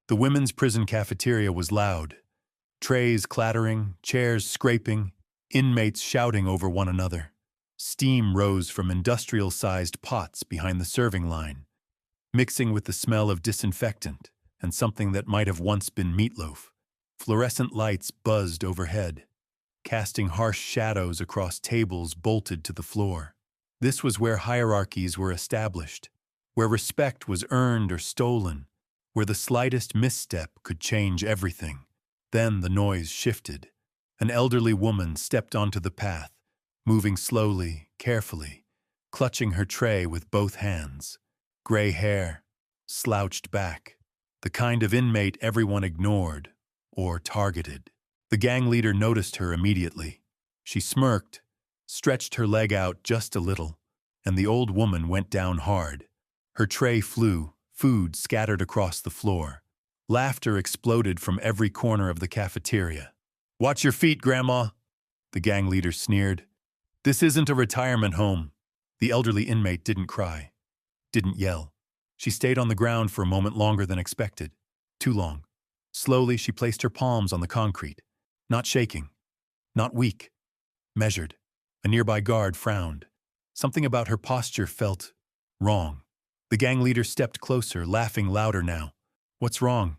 The women's prison cafeteria was loud. Trays clattering, chairs scraping, inmates shouting over one another. Steam rose from industrial-sized pots behind the serving line, mixing with the smell of disinfectant and something that might have once been meatloaf. Fluorescent lights buzzed overhead, casting harsh shadows across tables bolted to the floor. This was where hierarchies were established, where respect was earned or stolen, where the slightest misstep could change everything. Then the noise shifted. An elderly woman stepped onto the path, moving slowly, carefully, clutching her tray with both hands. Gray hair, slouched back, the kind of inmate everyone ignored or targeted. The gang leader noticed her immediately. She smirked, stretched her leg out just a little, and the old woman went down hard. Her tray flew, food scattered across the floor. Laughter exploded from every corner of the cafeteria. "Watch your feet, Grandma," the gang leader sneered. "This isn't a retirement home." The elderly inmate didn't cry, didn't yell. She stayed on the ground for a moment longer than expected. Too long. Slowly, she placed her palms on the concrete. Not shaking. Not weak. Measured. A nearby guard frowned. Something about her posture felt wrong. The gang leader stepped closer, laughing louder now. "What's wrong?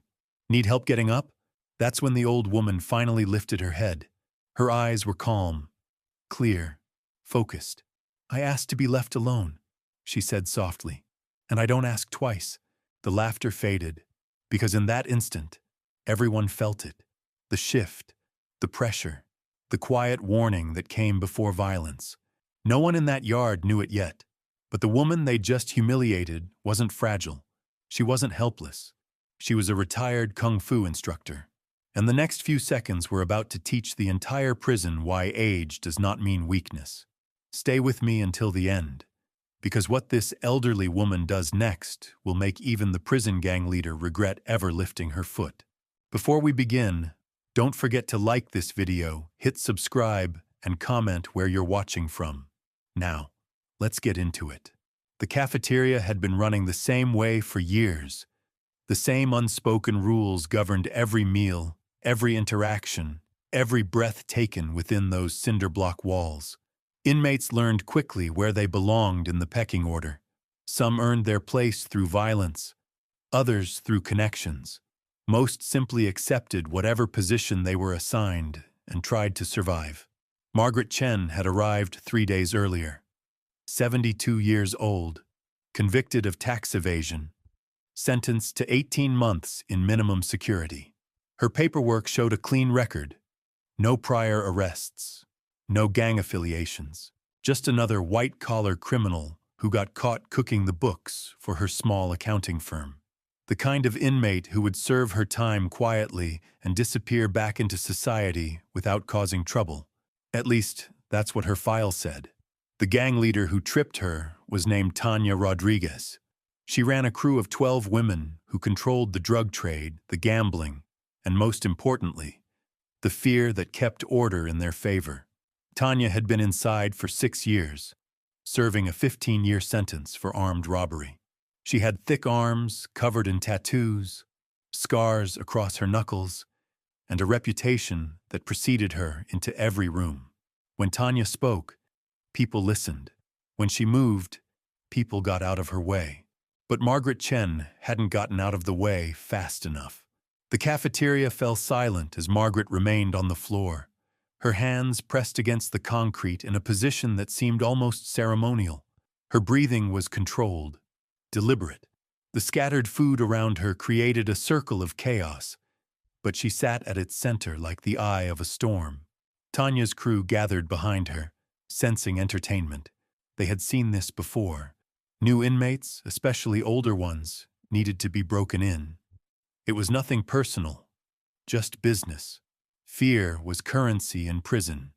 Need help getting up?" That's when the old woman finally lifted her head. Her eyes were calm, clear, focused. "I asked to be left alone," she said softly. "And I don't ask twice." The laughter faded, because in that instant, everyone felt it. The shift, the pressure, the quiet warning that came before violence. No one in that yard knew it yet, but the woman they just humiliated wasn't fragile. She wasn't helpless. She was a retired kung fu instructor. And the next few seconds were about to teach the entire prison why age does not mean weakness. Stay with me until the end, because what this elderly woman does next will make even the prison gang leader regret ever lifting her foot. Before we begin, don't forget to like this video, hit subscribe, and comment where you're watching from. Now, let's get into it. The cafeteria had been running the same way for years. The same unspoken rules governed every meal, every interaction, every breath taken within those cinder block walls. Inmates learned quickly where they belonged in the pecking order. Some earned their place through violence, others through connections. Most simply accepted whatever position they were assigned and tried to survive. Margaret Chen had arrived 3 days earlier. 72 years old, convicted of tax evasion, sentenced to 18 months in minimum security. Her paperwork showed a clean record. No prior arrests, no gang affiliations, just another white-collar criminal who got caught cooking the books for her small accounting firm. The kind of inmate who would serve her time quietly and disappear back into society without causing trouble. At least, that's what her file said. The gang leader who tripped her was named Tanya Rodriguez. She ran a crew of 12 women who controlled the drug trade, the gambling, and most importantly, the fear that kept order in their favor. Tanya had been inside for 6 years, serving a 15-year sentence for armed robbery. She had thick arms covered in tattoos, scars across her knuckles, and a reputation that preceded her into every room. When Tanya spoke, people listened. When she moved, people got out of her way. But Margaret Chen hadn't gotten out of the way fast enough. The cafeteria fell silent as Margaret remained on the floor, her hands pressed against the concrete in a position that seemed almost ceremonial. Her breathing was controlled, deliberate. The scattered food around her created a circle of chaos, but she sat at its center like the eye of a storm. Tanya's crew gathered behind her, sensing entertainment. They had seen this before. New inmates, especially older ones, needed to be broken in. It was nothing personal, just business. Fear was currency in prison,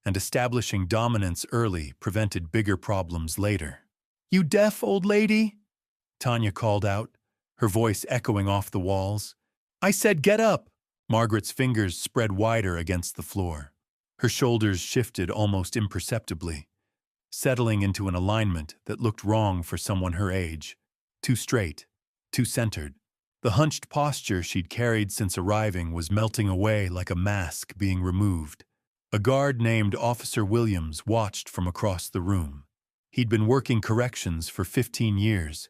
and establishing dominance early prevented bigger problems later. "You deaf, old lady?" Tanya called out, her voice echoing off the walls. "I said get up!" Margaret's fingers spread wider against the floor. Her shoulders shifted almost imperceptibly, settling into an alignment that looked wrong for someone her age. Too straight, too centered. The hunched posture she'd carried since arriving was melting away like a mask being removed. A guard named Officer Williams watched from across the room. He'd been working corrections for 15 years,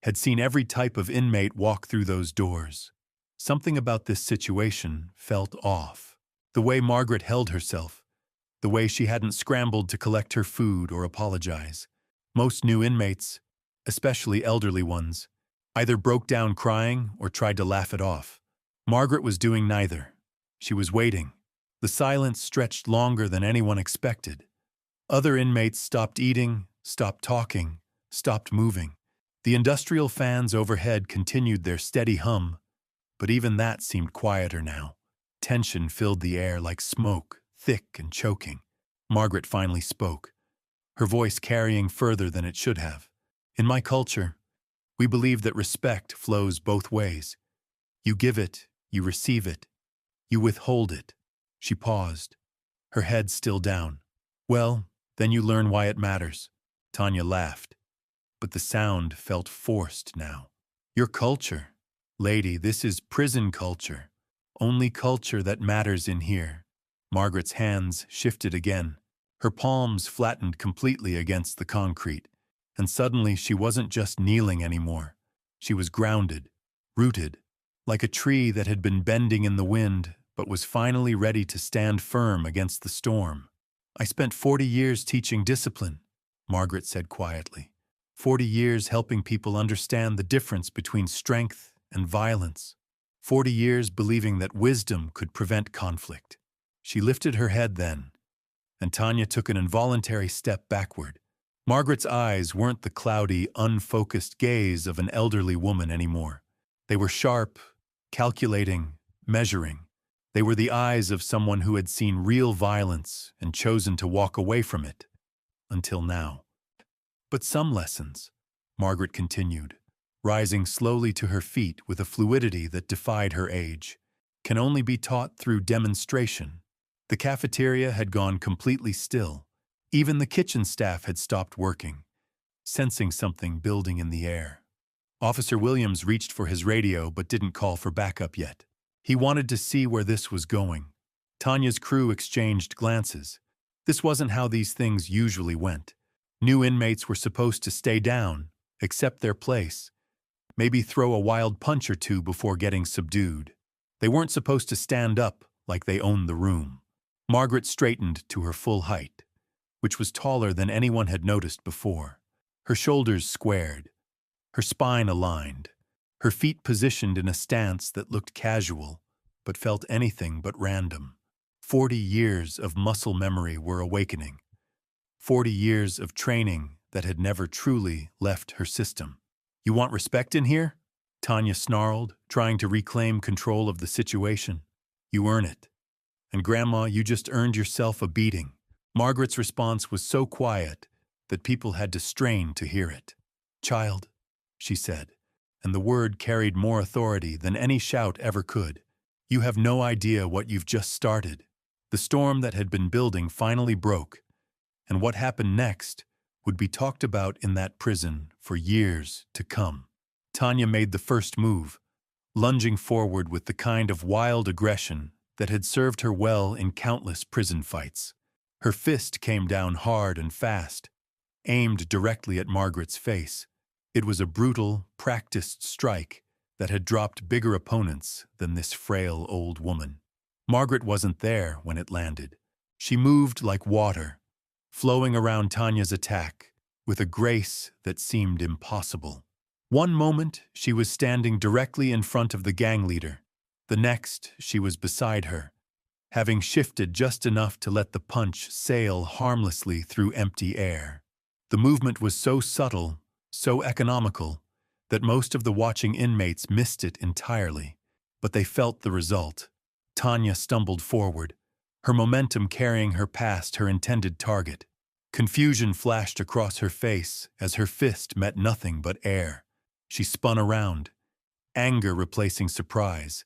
had seen every type of inmate walk through those doors. Something about this situation felt off. The way Margaret held herself, the way she hadn't scrambled to collect her food or apologize. Most new inmates, especially elderly ones, either broke down crying or tried to laugh it off. Margaret was doing neither. She was waiting. The silence stretched longer than anyone expected. Other inmates stopped eating, stopped talking, stopped moving. The industrial fans overhead continued their steady hum, but even that seemed quieter now. Tension filled the air like smoke, thick and choking. Margaret finally spoke, her voice carrying further than it should have. In my culture, we believe that respect flows both ways. You give it, you receive it, you withhold it. She paused, her head still down. Well, then you learn why it matters. Tanya laughed, but the sound felt forced now. Your culture. Lady, this is prison culture. Only culture that matters in here. Margaret's hands shifted again. Her palms flattened completely against the concrete, and suddenly she wasn't just kneeling anymore. She was grounded, rooted, like a tree that had been bending in the wind but was finally ready to stand firm against the storm. I spent 40 years teaching discipline, Margaret said quietly. 40 years helping people understand the difference between strength and violence. 40 years believing that wisdom could prevent conflict. She lifted her head then, and Tanya took an involuntary step backward. Margaret's eyes weren't the cloudy, unfocused gaze of an elderly woman anymore. They were sharp, calculating, measuring. They were the eyes of someone who had seen real violence and chosen to walk away from it. Until now. But some lessons, Margaret continued, rising slowly to her feet with a fluidity that defied her age, can only be taught through demonstration. The cafeteria had gone completely still. Even the kitchen staff had stopped working, sensing something building in the air. Officer Williams reached for his radio but didn't call for backup yet. He wanted to see where this was going. Tanya's crew exchanged glances. This wasn't how these things usually went. New inmates were supposed to stay down, accept their place, maybe throw a wild punch or two before getting subdued. They weren't supposed to stand up like they owned the room. Margaret straightened to her full height, which was taller than anyone had noticed before. Her shoulders squared, her spine aligned, her feet positioned in a stance that looked casual, but felt anything but random. 40 years of muscle memory were awakening. 40 years of training that had never truly left her system. You want respect in here? Tanya snarled, trying to reclaim control of the situation. You earn it. And Grandma, you just earned yourself a beating. Margaret's response was so quiet that people had to strain to hear it. Child, she said, and the word carried more authority than any shout ever could. You have no idea what you've just started. The storm that had been building finally broke, and what happened next would be talked about in that prison for years to come. Tanya made the first move, lunging forward with the kind of wild aggression that had served her well in countless prison fights. Her fist came down hard and fast, aimed directly at Margaret's face. It was a brutal, practiced strike that had dropped bigger opponents than this frail old woman. Margaret wasn't there when it landed. She moved like water, flowing around Tanya's attack with a grace that seemed impossible. One moment, she was standing directly in front of the gang leader. The next, she was beside her, having shifted just enough to let the punch sail harmlessly through empty air. The movement was so subtle, so economical, that most of the watching inmates missed it entirely, but they felt the result. Tanya stumbled forward, her momentum carrying her past her intended target. Confusion flashed across her face as her fist met nothing but air. She spun around, anger replacing surprise,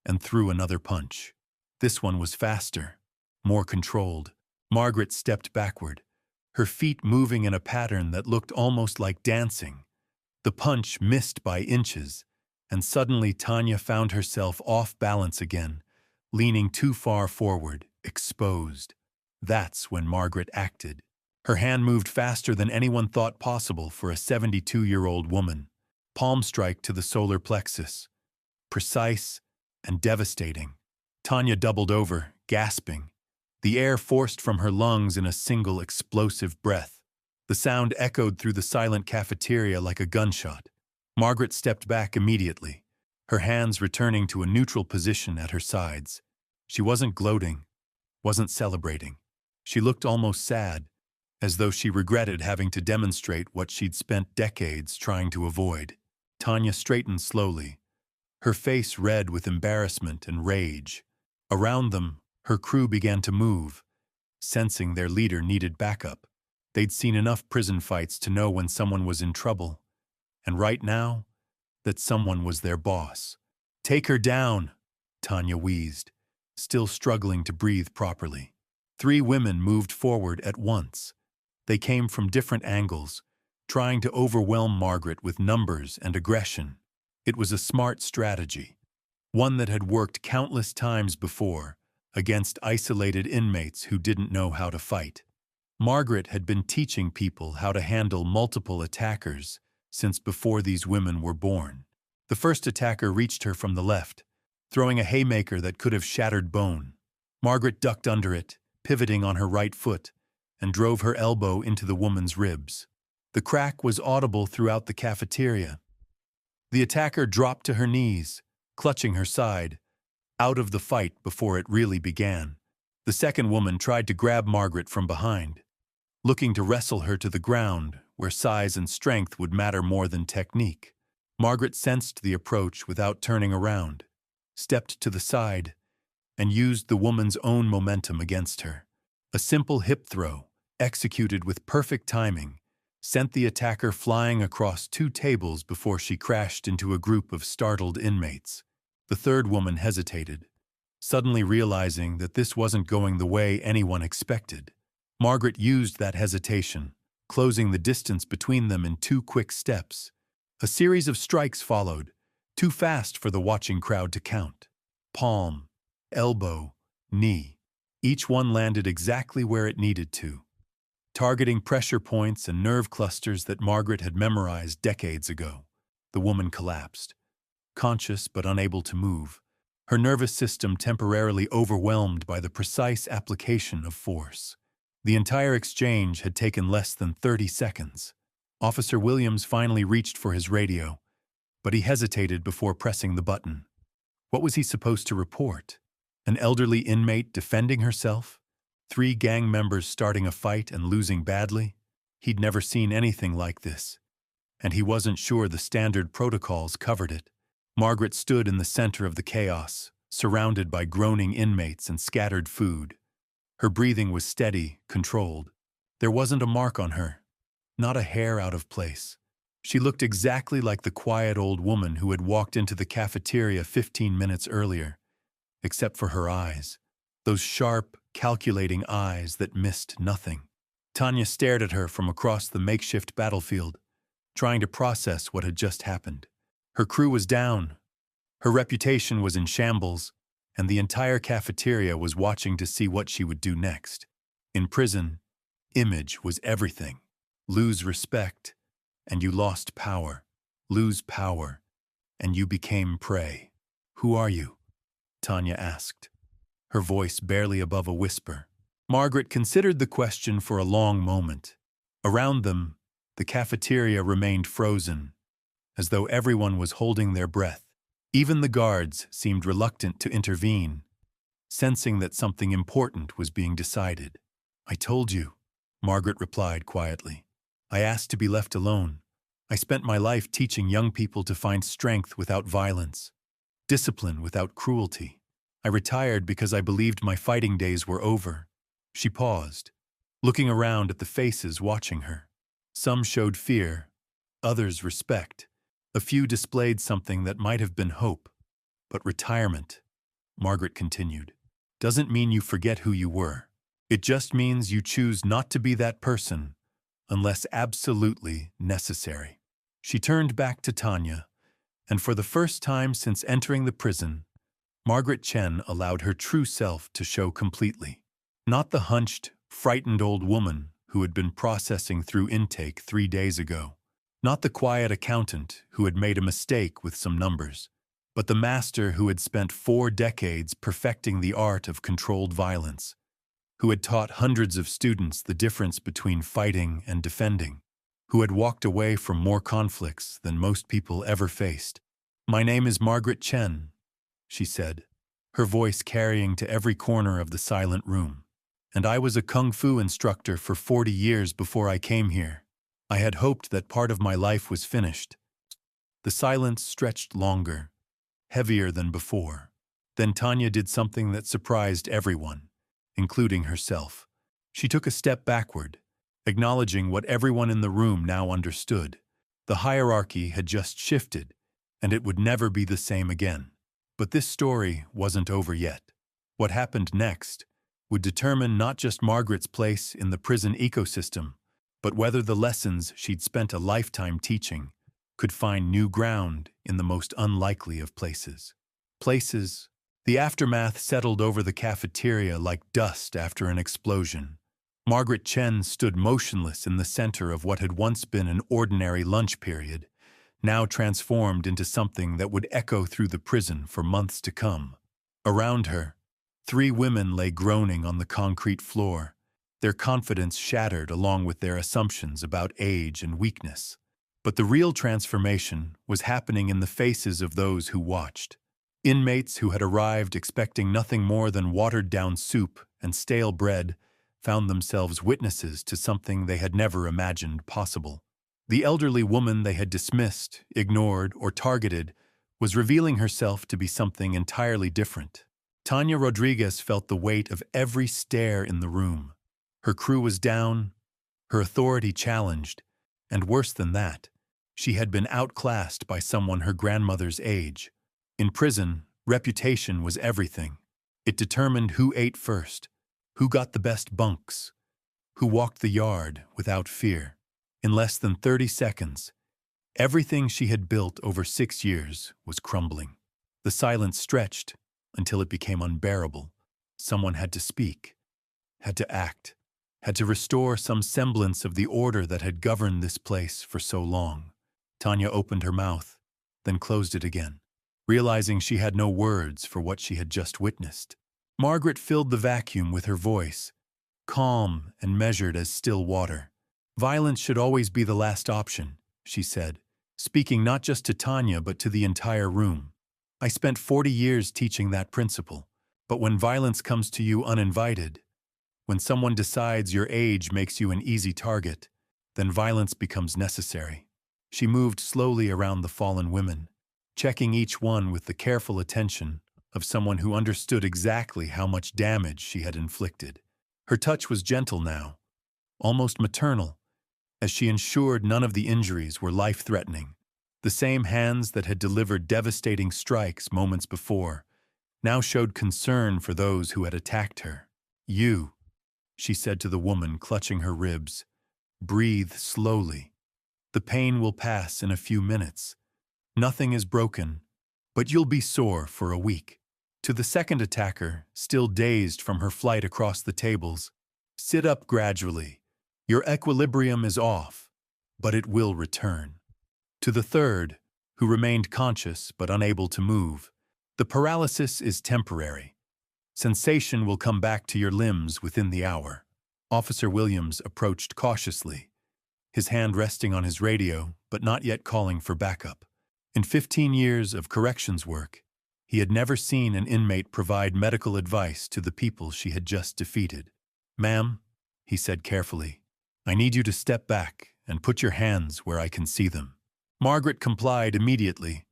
and threw another punch. This one was faster, more controlled. Margaret stepped backward, her feet moving in a pattern that looked almost like dancing. The punch missed by inches, And suddenly Tanya found herself off balance again, leaning too far forward, exposed. That's when Margaret acted. Her hand moved faster than anyone thought possible for a 72-year-old woman. Palm strike to the solar plexus. Precise and devastating. Tanya doubled over, gasping. The air forced from her lungs in a single explosive breath. The sound echoed through the silent cafeteria like a gunshot. Margaret stepped back immediately, her hands returning to a neutral position at her sides. She wasn't gloating, wasn't celebrating. She looked almost sad, as though she regretted having to demonstrate what she'd spent decades trying to avoid. Tanya straightened slowly, her face red with embarrassment and rage. Around them, her crew began to move, sensing their leader needed backup. They'd seen enough prison fights to know when someone was in trouble, and right now, that someone was their boss. "Take her down," Tanya wheezed, still struggling to breathe properly. 3 women moved forward at once. They came from different angles, trying to overwhelm Margaret with numbers and aggression. It was a smart strategy, one that had worked countless times before against isolated inmates who didn't know how to fight. Margaret had been teaching people how to handle multiple attackers since before these women were born. The first attacker reached her from the left, throwing a haymaker that could have shattered bone. Margaret ducked under it, pivoting on her right foot, and drove her elbow into the woman's ribs. The crack was audible throughout the cafeteria. The attacker dropped to her knees, clutching her side, out of the fight before it really began. The second woman tried to grab Margaret from behind, looking to wrestle her to the ground, where size and strength would matter more than technique. Margaret sensed the approach without turning around, stepped to the side, and used the woman's own momentum against her. A simple hip throw, executed with perfect timing, sent the attacker flying across 2 tables before she crashed into a group of startled inmates. The third woman hesitated, suddenly realizing that this wasn't going the way anyone expected. Margaret used that hesitation, closing the distance between them in 2 quick steps. A series of strikes followed, too fast for the watching crowd to count. Palm, elbow, knee. Each one landed exactly where it needed to, targeting pressure points and nerve clusters that Margaret had memorized decades ago. The woman collapsed, conscious but unable to move, her nervous system temporarily overwhelmed by the precise application of force. The entire exchange had taken less than 30 seconds. Officer Williams finally reached for his radio, but he hesitated before pressing the button. What was he supposed to report? An elderly inmate defending herself? 3 gang members starting a fight and losing badly? He'd never seen anything like this, and he wasn't sure the standard protocols covered it. Margaret stood in the center of the chaos, surrounded by groaning inmates and scattered food. Her breathing was steady, controlled. There wasn't a mark on her, not a hair out of place. She looked exactly like the quiet old woman who had walked into the cafeteria 15 minutes earlier, except for her eyes, those sharp, calculating eyes that missed nothing. Tanya stared at her from across the makeshift battlefield, trying to process what had just happened. Her crew was down, her reputation was in shambles, and the entire cafeteria was watching to see what she would do next. In prison, image was everything. Lose respect, and you lost power. Lose power, and you became prey. "Who are you?" Tanya asked, her voice barely above a whisper. Margaret considered the question for a long moment. Around them, the cafeteria remained frozen, as though everyone was holding their breath. Even the guards seemed reluctant to intervene, sensing that something important was being decided. "I told you," Margaret replied quietly. "I asked to be left alone. I spent my life teaching young people to find strength without violence, discipline without cruelty. I retired because I believed my fighting days were over." She paused, looking around at the faces watching her. Some showed fear, others respect. A few displayed something that might have been hope. "But retirement," Margaret continued, "doesn't mean you forget who you were. It just means you choose not to be that person unless absolutely necessary." She turned back to Tanya, And for the first time since entering the prison, Margaret Chen allowed her true self to show completely. Not the hunched, frightened old woman who had been processing through intake 3 days ago. Not the quiet accountant who had made a mistake with some numbers, but the master who had spent 4 decades perfecting the art of controlled violence, who had taught hundreds of students the difference between fighting and defending, who had walked away from more conflicts than most people ever faced. "My name is Margaret Chen," she said, her voice carrying to every corner of the silent room. "And I was a kung fu instructor for 40 years before I came here. I had hoped that part of my life was finished." The silence stretched longer, heavier than before. Then Tanya did something that surprised everyone, including herself. She took a step backward, acknowledging what everyone in the room now understood. The hierarchy had just shifted, and it would never be the same again. But this story wasn't over yet. What happened next would determine not just Margaret's place in the prison ecosystem, but whether the lessons she'd spent a lifetime teaching could find new ground in the most unlikely of places. The aftermath settled over the cafeteria like dust after an explosion. Margaret Chen stood motionless in the center of what had once been an ordinary lunch period, now transformed into something that would echo through the prison for months to come. Around her, 3 women lay groaning on the concrete floor, their confidence shattered along with their assumptions about age and weakness. But the real transformation was happening in the faces of those who watched. Inmates who had arrived expecting nothing more than watered-down soup and stale bread found themselves witnesses to something they had never imagined possible. The elderly woman they had dismissed, ignored, or targeted was revealing herself to be something entirely different. Tanya Rodriguez felt the weight of every stare in the room. Her crew was down, her authority challenged, and worse than that, she had been outclassed by someone her grandmother's age. In prison, reputation was everything. It determined who ate first, who got the best bunks, who walked the yard without fear. In less than 30 seconds, everything she had built over 6 years was crumbling. The silence stretched until it became unbearable. Someone had to speak, had to act, had to restore some semblance of the order that had governed this place for so long. Tanya opened her mouth, then closed it again, realizing she had no words for what she had just witnessed. Margaret filled the vacuum with her voice, calm and measured as still water. "Violence should always be the last option," she said, speaking not just to Tanya but to the entire room. "I spent 40 years teaching that principle, but when violence comes to you uninvited, when someone decides your age makes you an easy target, then violence becomes necessary." She moved slowly around the fallen women, checking each one with the careful attention of someone who understood exactly how much damage she had inflicted. Her touch was gentle now, almost maternal, as she ensured none of the injuries were life-threatening. The same hands that had delivered devastating strikes moments before now showed concern for those who had attacked her. "You," she said to the woman clutching her ribs, "breathe slowly. The pain will pass in a few minutes. Nothing is broken, but you'll be sore for a week." To the second attacker, still dazed from her flight across the tables, "Sit up gradually. Your equilibrium is off, but it will return." To the third, who remained conscious but unable to move, "The paralysis is temporary. Sensation will come back to your limbs within the hour." Officer Williams approached cautiously, his hand resting on his radio but not yet calling for backup. In 15 years of corrections work, he had never seen an inmate provide medical advice to the people she had just defeated. "Ma'am," he said carefully, "I need you to step back and put your hands where I can see them." Margaret complied immediately,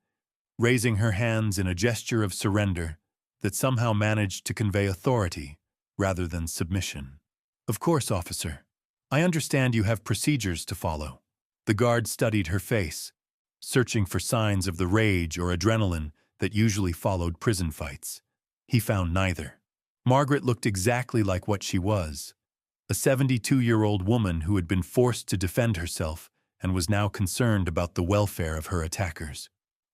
raising her hands in a gesture of surrender that somehow managed to convey authority rather than submission. "Of course, officer. I understand you have procedures to follow." The guard studied her face, searching for signs of the rage or adrenaline that usually followed prison fights. He found neither. Margaret looked exactly like what she was, a 72-year-old woman who had been forced to defend herself and was now concerned about the welfare of her attackers.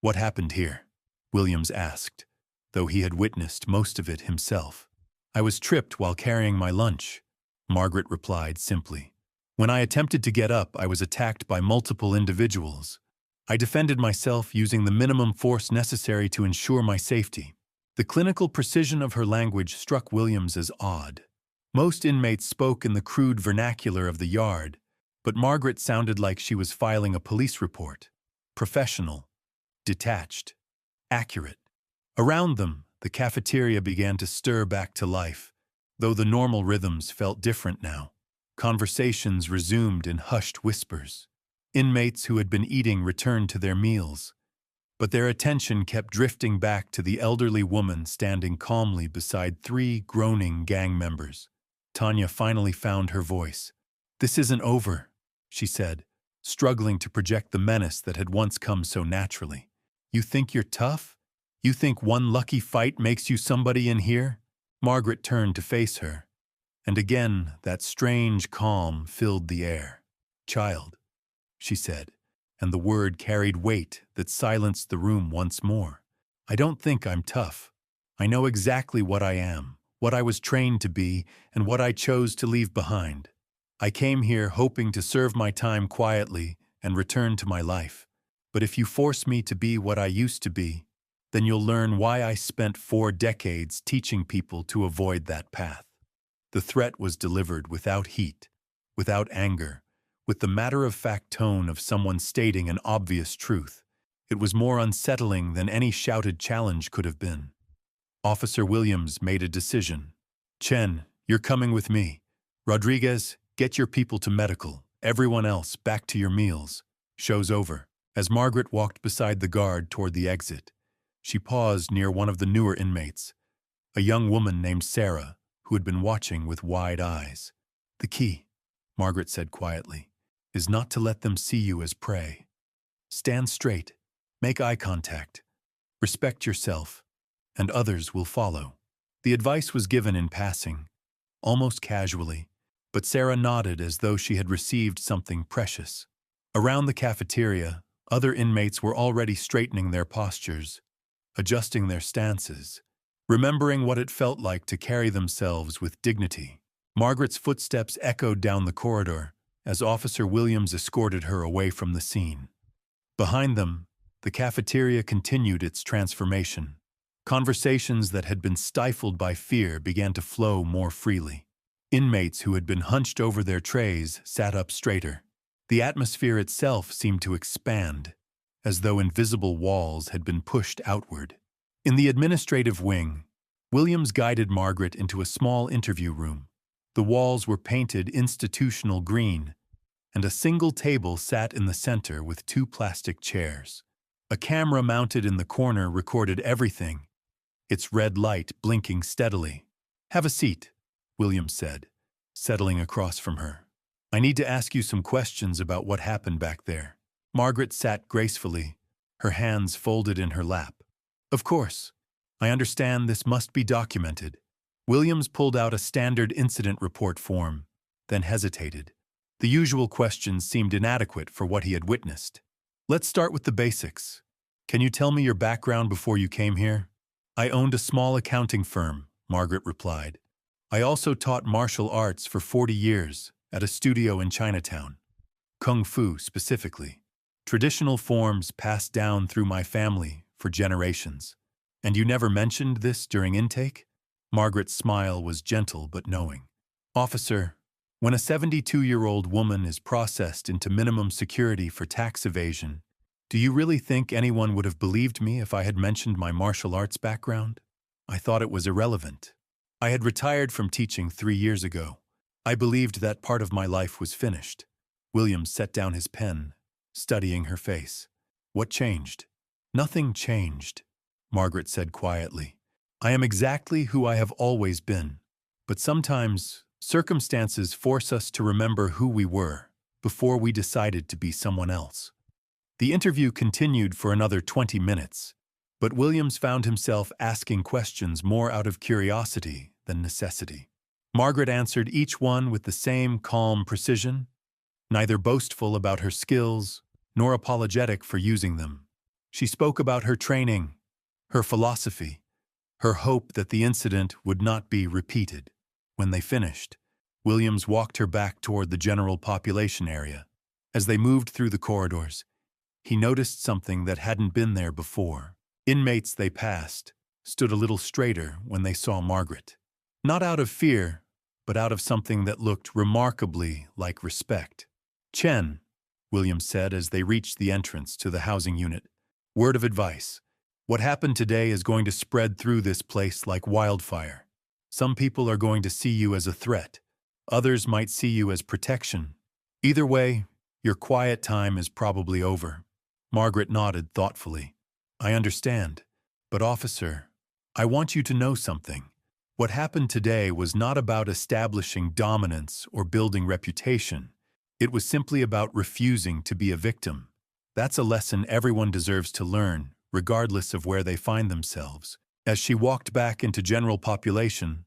"What happened here?" Williams asked, though he had witnessed most of it himself. "I was tripped while carrying my lunch," Margaret replied simply. "When I attempted to get up, I was attacked by multiple individuals. I defended myself using the minimum force necessary to ensure my safety." The clinical precision of her language struck Williams as odd. Most inmates spoke in the crude vernacular of the yard, but Margaret sounded like she was filing a police report. Professional, detached, accurate. Around them, the cafeteria began to stir back to life, though the normal rhythms felt different now. Conversations resumed in hushed whispers. Inmates who had been eating returned to their meals, but their attention kept drifting back to the elderly woman standing calmly beside three groaning gang members. Tanya finally found her voice. "This isn't over," she said, struggling to project the menace that had once come so naturally. "You think you're tough? You think one lucky fight makes you somebody in here?" Margaret turned to face her, and again that strange calm filled the air. "Child," she said, and the word carried weight that silenced the room once more. "I don't think I'm tough. I know exactly what I am, what I was trained to be, and what I chose to leave behind. I came here hoping to serve my time quietly and return to my life. But if you force me to be what I used to be, then you'll learn why I spent 4 decades teaching people to avoid that path." The threat was delivered without heat, without anger, with the matter-of-fact tone of someone stating an obvious truth. It was more unsettling than any shouted challenge could have been. Officer Williams made a decision. "Chen, you're coming with me. Rodriguez, get your people to medical. Everyone else, back to your meals. Show's over." As Margaret walked beside the guard toward the exit, she paused near one of the newer inmates, a young woman named Sarah, who had been watching with wide eyes. "The key," Margaret said quietly, "is not to let them see you as prey. Stand straight, make eye contact, respect yourself, and others will follow." The advice was given in passing, almost casually, but Sarah nodded as though she had received something precious. Around the cafeteria, other inmates were already straightening their postures, adjusting their stances, remembering what it felt like to carry themselves with dignity. Margaret's footsteps echoed down the corridor as Officer Williams escorted her away from the scene. Behind them, the cafeteria continued its transformation. Conversations that had been stifled by fear began to flow more freely. Inmates who had been hunched over their trays sat up straighter. The atmosphere itself seemed to expand, as though invisible walls had been pushed outward. In the administrative wing, Williams guided Margaret into a small interview room. The walls were painted institutional green, and a single table sat in the center with 2 plastic chairs. A camera mounted in the corner recorded everything, its red light blinking steadily. "Have a seat," Williams said, settling across from her. "I need to ask you some questions about what happened back there." Margaret sat gracefully, her hands folded in her lap. "Of course. I understand this must be documented." Williams pulled out a standard incident report form, then hesitated. The usual questions seemed inadequate for what he had witnessed. "Let's start with the basics. Can you tell me your background before you came here?" "I owned a small accounting firm," Margaret replied. "I also taught martial arts for 40 years at a studio in Chinatown. Kung Fu specifically. Traditional forms passed down through my family for generations." "And you never mentioned this during intake?" Margaret's smile was gentle but knowing. "Officer, when a 72-year-old woman is processed into minimum security for tax evasion, do you really think anyone would have believed me if I had mentioned my martial arts background? I thought it was irrelevant. I had retired from teaching 3 years ago. I believed that part of my life was finished." Williams set down his pen, studying her face. "What changed?" "Nothing changed," Margaret said quietly. "I am exactly who I have always been. But sometimes, circumstances force us to remember who we were before we decided to be someone else." The interview continued for another 20 minutes, but Williams found himself asking questions more out of curiosity than necessity. Margaret answered each one with the same calm precision, neither boastful about her skills nor apologetic for using them. She spoke about her training, her philosophy, her hope that the incident would not be repeated. When they finished, Williams walked her back toward the general population area. As they moved through the corridors, he noticed something that hadn't been there before. Inmates they passed stood a little straighter when they saw Margaret. Not out of fear, but out of something that looked remarkably like respect. "Chen," Williams said as they reached the entrance to the housing unit. "Word of advice. What happened today is going to spread through this place like wildfire. Some people are going to see you as a threat. Others might see you as protection. Either way, your quiet time is probably over." Margaret nodded thoughtfully. "I understand. But officer, I want you to know something. What happened today was not about establishing dominance or building reputation. It was simply about refusing to be a victim. That's a lesson everyone deserves to learn, regardless of where they find themselves." As she walked back into general population,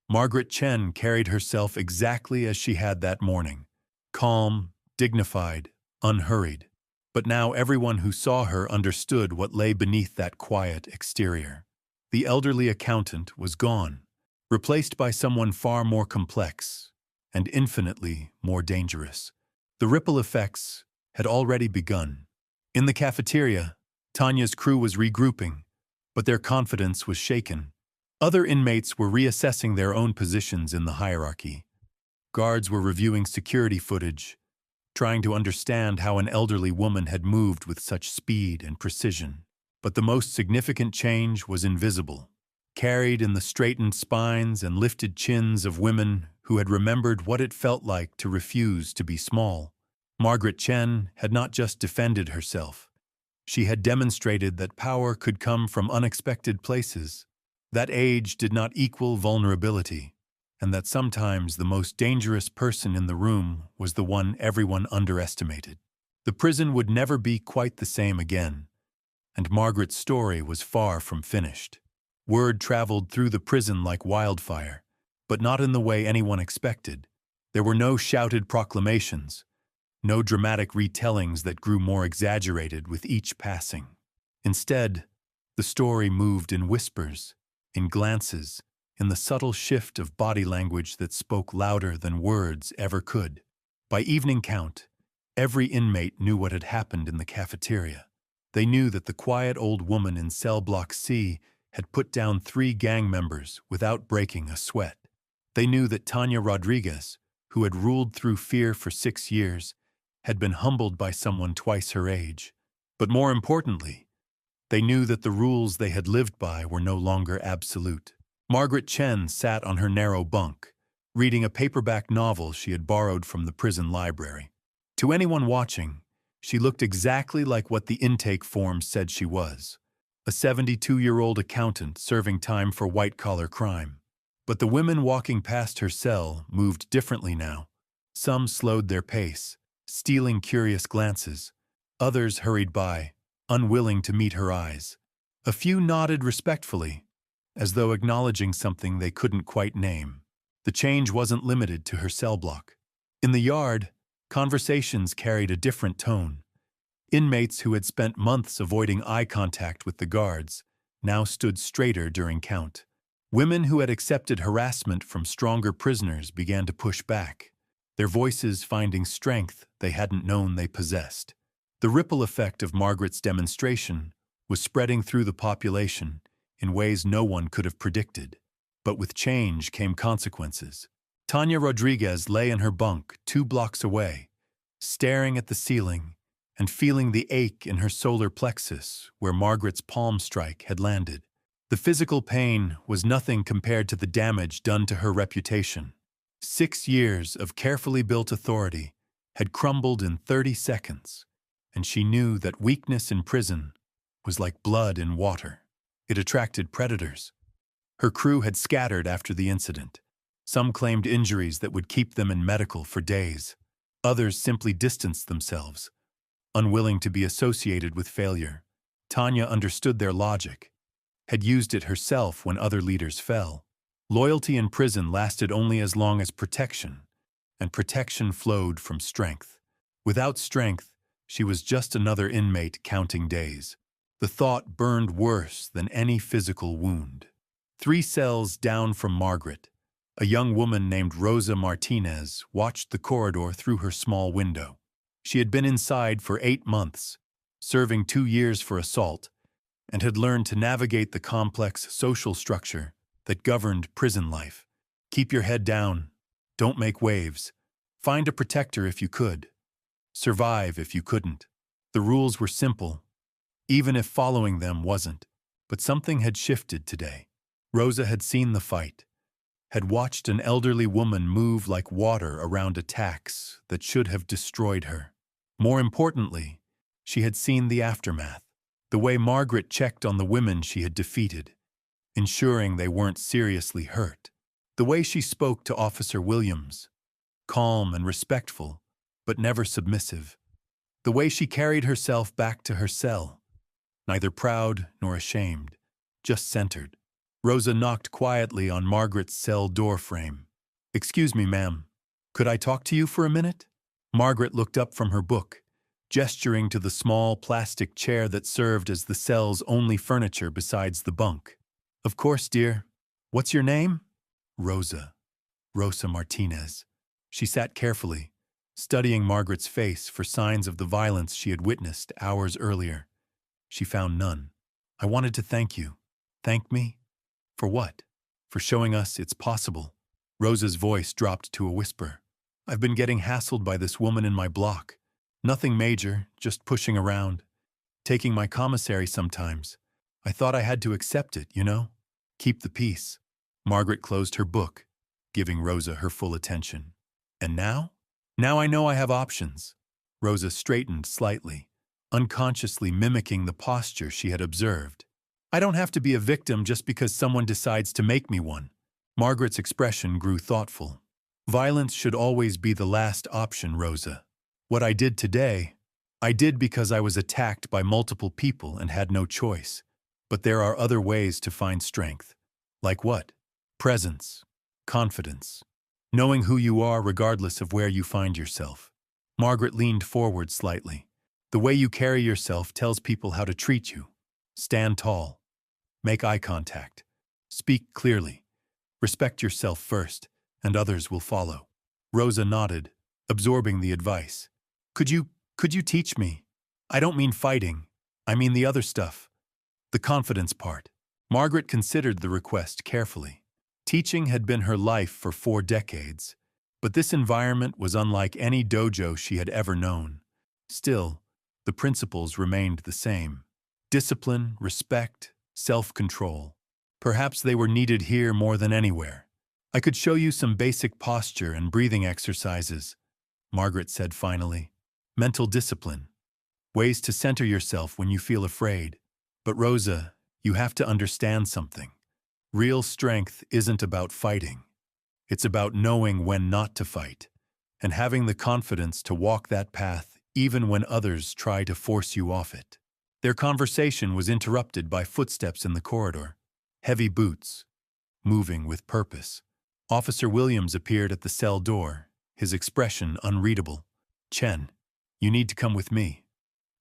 Margaret Chen carried herself exactly as she had that morning. Calm, dignified, unhurried. But now everyone who saw her understood what lay beneath that quiet exterior. The elderly accountant was gone, replaced by someone far more complex and infinitely more dangerous. The ripple effects had already begun. In the cafeteria, Tanya's crew was regrouping, but their confidence was shaken. Other inmates were reassessing their own positions in the hierarchy. Guards were reviewing security footage, trying to understand how an elderly woman had moved with such speed and precision. But the most significant change was invisible, carried in the straightened spines and lifted chins of women who had remembered what it felt like to refuse to be small. Margaret Chen had not just defended herself. She had demonstrated that power could come from unexpected places, that age did not equal vulnerability, and that sometimes the most dangerous person in the room was the one everyone underestimated. The prison would never be quite the same again, and Margaret's story was far from finished. Word traveled through the prison like wildfire, but not in the way anyone expected. There were no shouted proclamations, no dramatic retellings that grew more exaggerated with each passing. Instead, the story moved in whispers, in glances, in the subtle shift of body language that spoke louder than words ever could. By evening count, every inmate knew what had happened in the cafeteria. They knew that the quiet old woman in cell block C had put down 3 gang members without breaking a sweat. They knew that Tanya Rodriguez, who had ruled through fear for 6 years, had been humbled by someone twice her age. But more importantly, they knew that the rules they had lived by were no longer absolute. Margaret Chen sat on her narrow bunk, reading a paperback novel she had borrowed from the prison library. To anyone watching, she looked exactly like what the intake form said she was, a 72-year-old accountant serving time for white-collar crime. But the women walking past her cell moved differently now. Some slowed their pace, stealing curious glances. Others hurried by, unwilling to meet her eyes. A few nodded respectfully, as though acknowledging something they couldn't quite name. The change wasn't limited to her cell block. In the yard, conversations carried a different tone. Inmates who had spent months avoiding eye contact with the guards now stood straighter during count. Women who had accepted harassment from stronger prisoners began to push back, their voices finding strength they hadn't known they possessed. The ripple effect of Margaret's demonstration was spreading through the population in ways no one could have predicted. But with change came consequences. Tanya Rodriguez lay in her bunk 2 blocks away, staring at the ceiling and feeling the ache in her solar plexus where Margaret's palm strike had landed. The physical pain was nothing compared to the damage done to her reputation. 6 years of carefully built authority had crumbled in 30 seconds, and she knew that weakness in prison was like blood in water. It attracted predators. Her crew had scattered after the incident. Some claimed injuries that would keep them in medical for days. Others simply distanced themselves, unwilling to be associated with failure. Tanya understood their logic, had used it herself when other leaders fell. Loyalty in prison lasted only as long as protection, and protection flowed from strength. Without strength, she was just another inmate counting days. The thought burned worse than any physical wound. 3 cells down from Margaret, a young woman named Rosa Martinez watched the corridor through her small window. She had been inside for 8 months, serving 2 years for assault, and had learned to navigate the complex social structure that governed prison life. Keep your head down. Don't make waves. Find a protector if you could. Survive if you couldn't. The rules were simple, even if following them wasn't. But something had shifted today. Rosa had seen the fight, had watched an elderly woman move like water around attacks that should have destroyed her. More importantly, she had seen the aftermath, the way Margaret checked on the women she had defeated, ensuring they weren't seriously hurt. The way she spoke to Officer Williams, calm and respectful, but never submissive. The way she carried herself back to her cell, neither proud nor ashamed, just centered. Rosa knocked quietly on Margaret's cell door frame. "Excuse me, ma'am. Could I talk to you for a minute?" Margaret looked up from her book, gesturing to the small plastic chair that served as the cell's only furniture besides the bunk. "Of course, dear. What's your name?" "Rosa. Rosa Martinez." She sat carefully, studying Margaret's face for signs of the violence she had witnessed hours earlier. She found none. "I wanted to thank you." "Thank me? For what?" "For showing us it's possible." Rosa's voice dropped to a whisper. "I've been getting hassled by this woman in my block. Nothing major, just pushing around. Taking my commissary sometimes. I thought I had to accept it, you know? Keep the peace." Margaret closed her book, giving Rosa her full attention. "And now? Now I know I have options." Rosa straightened slightly, unconsciously mimicking the posture she had observed. "I don't have to be a victim just because someone decides to make me one." Margaret's expression grew thoughtful. "Violence should always be the last option, Rosa. What I did today, I did because I was attacked by multiple people and had no choice. But there are other ways to find strength." "Like what?" "Presence, confidence, knowing who you are regardless of where you find yourself." Margaret leaned forward slightly. "The way you carry yourself tells people how to treat you. Stand tall. Make eye contact. Speak clearly. Respect yourself first, and others will follow." Rosa nodded, absorbing the advice. Could you teach me? I don't mean fighting. I mean the other stuff. The confidence part." Margaret considered the request carefully. Teaching had been her life for 4 decades, but this environment was unlike any dojo she had ever known. Still, the principles remained the same. Discipline, respect, self-control. Perhaps they were needed here more than anywhere. "I could show you some basic posture and breathing exercises," Margaret said finally. "Mental discipline. Ways to center yourself when you feel afraid. But Rosa, you have to understand something. Real strength isn't about fighting. It's about knowing when not to fight, and having the confidence to walk that path even when others try to force you off it." Their conversation was interrupted by footsteps in the corridor. Heavy boots, moving with purpose. Officer Williams appeared at the cell door, his expression unreadable. "Chen, you need to come with me.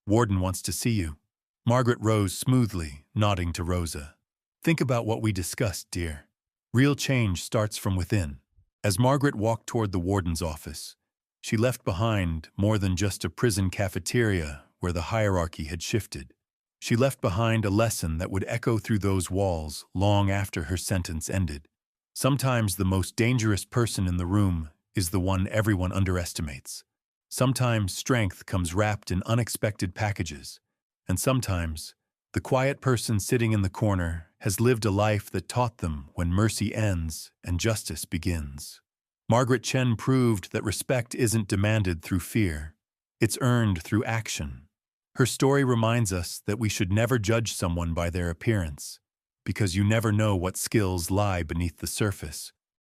Warden wants to see you." Margaret rose smoothly, nodding to Rosa. "Think about what we discussed, dear. Real change starts from within." As Margaret walked toward the warden's office, she left behind more than just a prison cafeteria where the hierarchy had shifted. She left behind a lesson that would echo through those walls long after her sentence ended. Sometimes the most dangerous person in the room is the one everyone underestimates. Sometimes strength comes wrapped in unexpected packages, and sometimes the quiet person sitting in the corner has lived a life that taught them when mercy ends and justice begins. Margaret Chen proved that respect isn't demanded through fear. It's earned through action. Her story reminds us that we should never judge someone by their appearance, because you never know what skills lie beneath the surface.